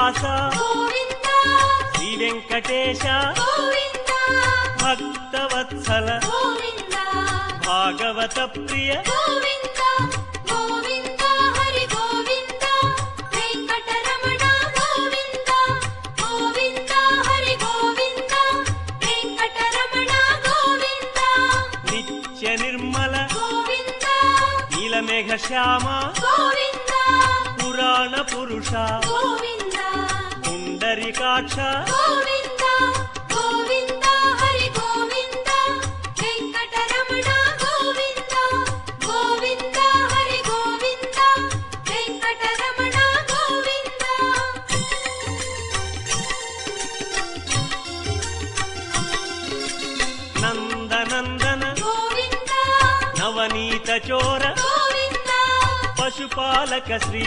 శ్రీనివాస శ్రీ వెంకటేశ భక్తవత్సల భాగవత ప్రియ నిత్య నిర్మల నీలమేఘ శ్యామ పురాణ పురుష పుండరీకాక్ష నందనందన నవనీత చోర పశుపాలక శ్రీ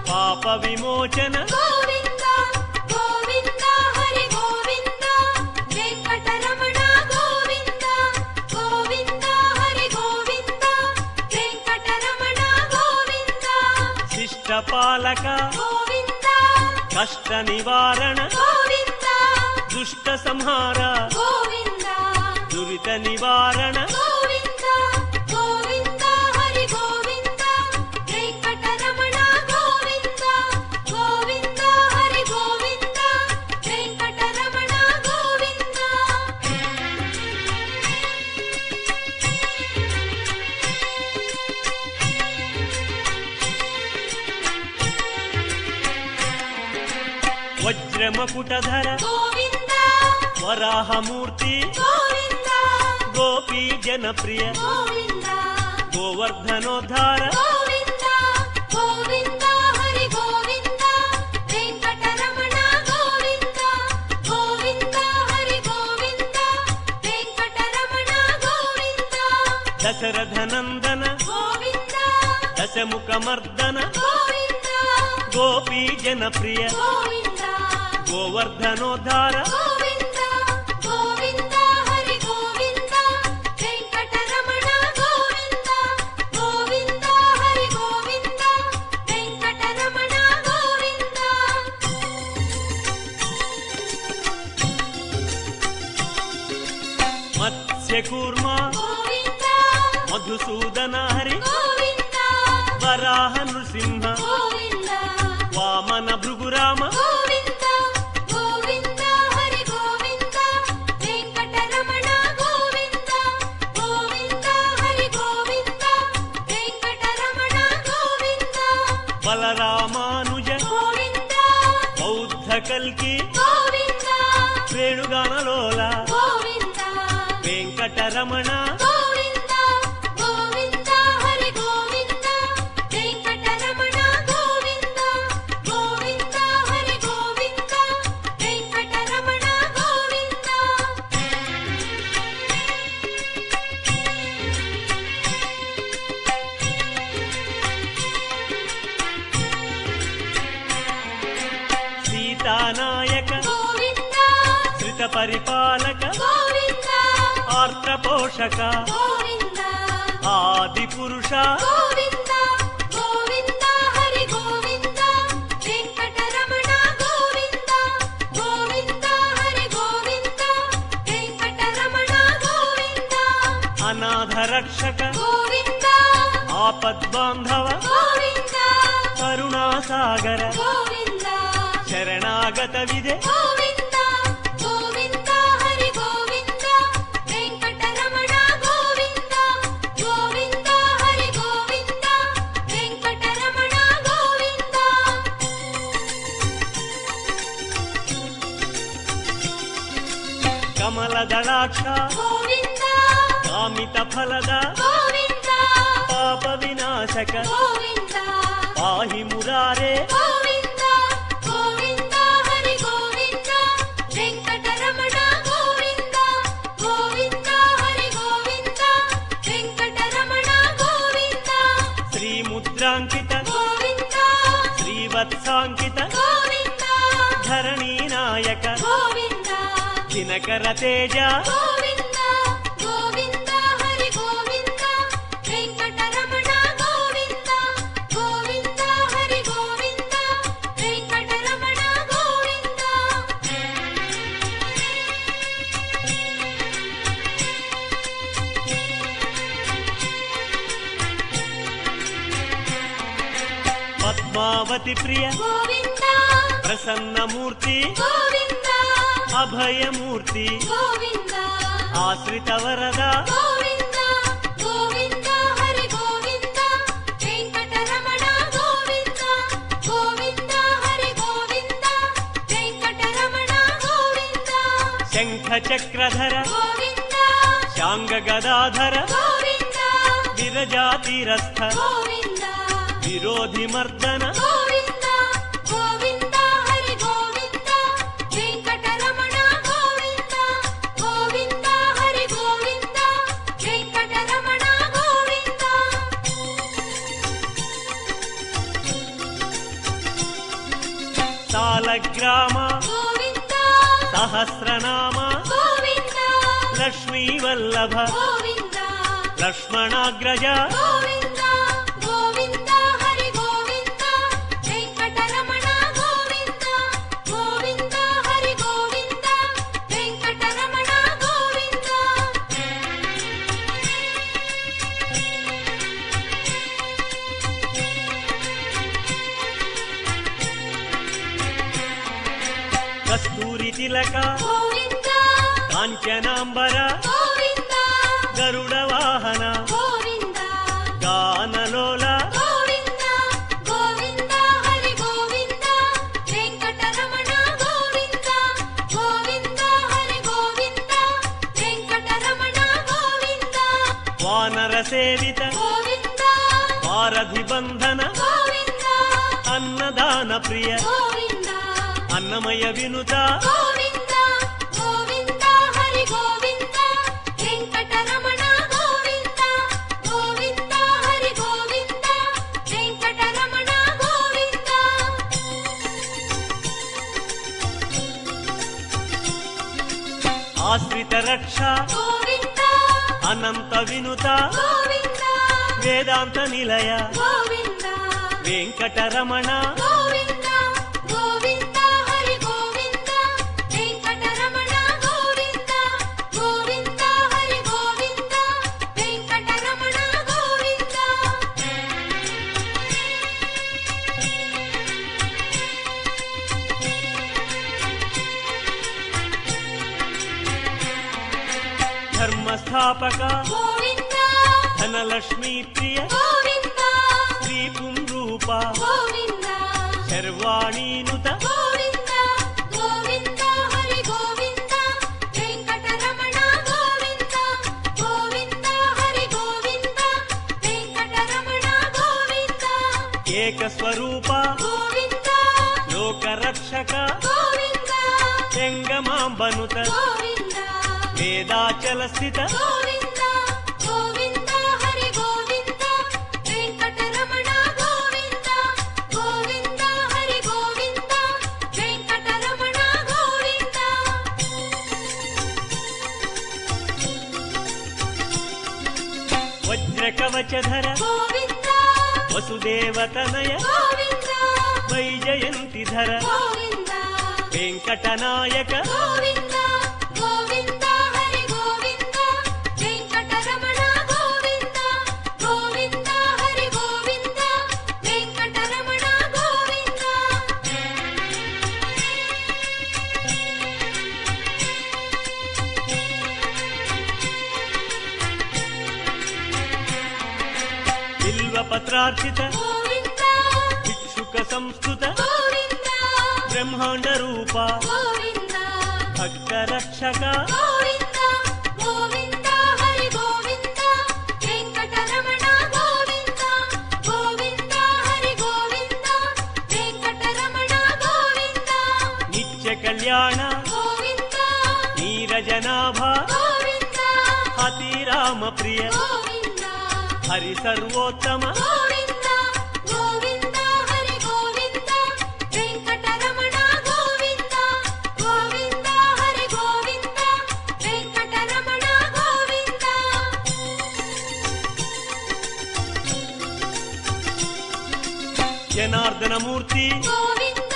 పాప విమోచన శిష్టపాలక కష్ట నివారణ దుష్ట సంహార దురిత నివారణ వజ్రమకుటధర వరాహమూర్తి గోపీ జనప్రియ గోవర్ధనోద్ధార దశరథనందన దశముఖమర్దన గోపీ జనప్రియ గోవర్ధనోద్ధార మత్స్యకూర్మ మధుసూదన హరి వరాహ నృసింహ వామన భృగురామ బలరామానుజ బౌద్ధ కల్కి వేణుగానలోల వెంకటరమణ సీతానాయక శ్రిత పరిపాలక ఆర్ద్ర పోషక ఆది పురుష అనాథ రక్షక ఆపద్బాంధవ కరుణాసాగర శరణాగత విదే కమలదళాక్ష కామిత ఫలద పాప వినాశక పాహి మురారే శ్రీముద్రాంకిత శ్రీవత్సాంకిత ధరణీ నాయక దినకర తేజ వెంకటరమణ గోవింద గోవింద హరి గోవింద వెంకట పద్మావతి ప్రియ గోవింద ప్రసన్నమూర్తి గోవింద అభయమూర్తి గోవింద ఆశ్రిత వరద గోవింద గోవింద హరి గోవింద వెంకటరమణ గోవింద గోవింద హరి గోవింద వెంకటరమణ గోవింద శంఖ చక్రధర గోవింద శాంగ గదాధర గోవింద విరజాతిరస్థ గోవింద విరోధి మర్దన గోవింద గోవింద హరి గోవింద వెంకటరమణ గోవింద గోవింద హరి గోవింద వెంకటరమణ గోవింద సాలగ్రామ గోవింద సహస్రనామ గోవింద లక్ష్మీ వల్లభ గోవింద లక్ష్మణాగ్రజ గోవింద గోవింద హరి గోవింద వెంకటరమణ గోవింద గోవింద హరి గోవింద వెంకటరమణ గోవింద కస్తూరి తిలక గోవింద కాంచనాంబర గోవింద గరుడ వాహన గోవింద గానలోల గోవింద గోవింద హరి గోవింద వెంకటరమణ గోవింద గోవింద హరి గోవింద వెంకటరమణ గోవింద వానర సేవిత గోవింద వారధి బంధన గోవింద అన్నదాన ప్రియ గోవింద అన్నమయ వినుత గోవింద గోవింద హరి గోవింద వెంకటరమణ గోవింద గోవింద హరి గోవింద వెంకటరమణ గోవింద ఆశ్రిత రక్ష గోవింద అనంత వినుత గోవింద వేదాంత నిలయ గోవింద వెంకటరమణ గోవింద గోవింద హరి గోవింద వెంకటరమణ గోవింద గోవింద హరి గోవింద వెంకటరమణ గోవింద ధర్మస్థాపక గోవింద ధనలక్ష్మీ ప్రియ గోవింద శ్రీ పుంరూప గోవింద శర్వాణీనుత గోవింద గోవింద హరి గోవింద వెంకటరమణ గోవింద గోవింద హరి గోవింద వెంకటరమణ గోవింద ఏకస్వరూప గోవింద లోకరక్షక గోవింద జంగమాంబనుత గోవింద వేదాచల స్థిత గోవింద గోవింద హరి గోవింద వెంకటరమణ గోవింద గోవింద హరి గోవింద వెంకటరమణ గోవింద వజ్రకవచధర గోవింద వసుదేవతనయ గోవింద వైజయంతిధర గోవింద వెంకటనాయక గోవింద గోవింద హరి గోవింద వెంకటరమణ గోవింద గోవింద హరి గోవింద వెంకటరమణ గోవింద బిల్వపత్రార్చిత గోవింద భిక్షుక సంస్కృత గోవింద బ్రహ్మాండ రూప గోవింద భక్త రక్షక గోవింద గోవింద హరి గోవింద వెంకటరమణ గోవింద గోవింద హరి గోవింద వెంకటరమణ గోవింద నిత్య కళ్యాణ గోవింద నీరజనాభ గోవింద హతిరామ ప్రియ గోవింద హరి సర్వోత్తమ గోవింద గోవింద హరి గోవింద వెంకటరమణ గోవింద గోవింద హరి గోవింద వెంకటరమణ గోవింద జనార్దనమూర్తి గోవింద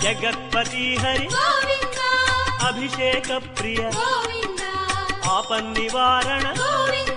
జగత్పతి హరి గోవింద అభిషేక ప్రియ గోవింద ఆపన్నివారణ గోవింద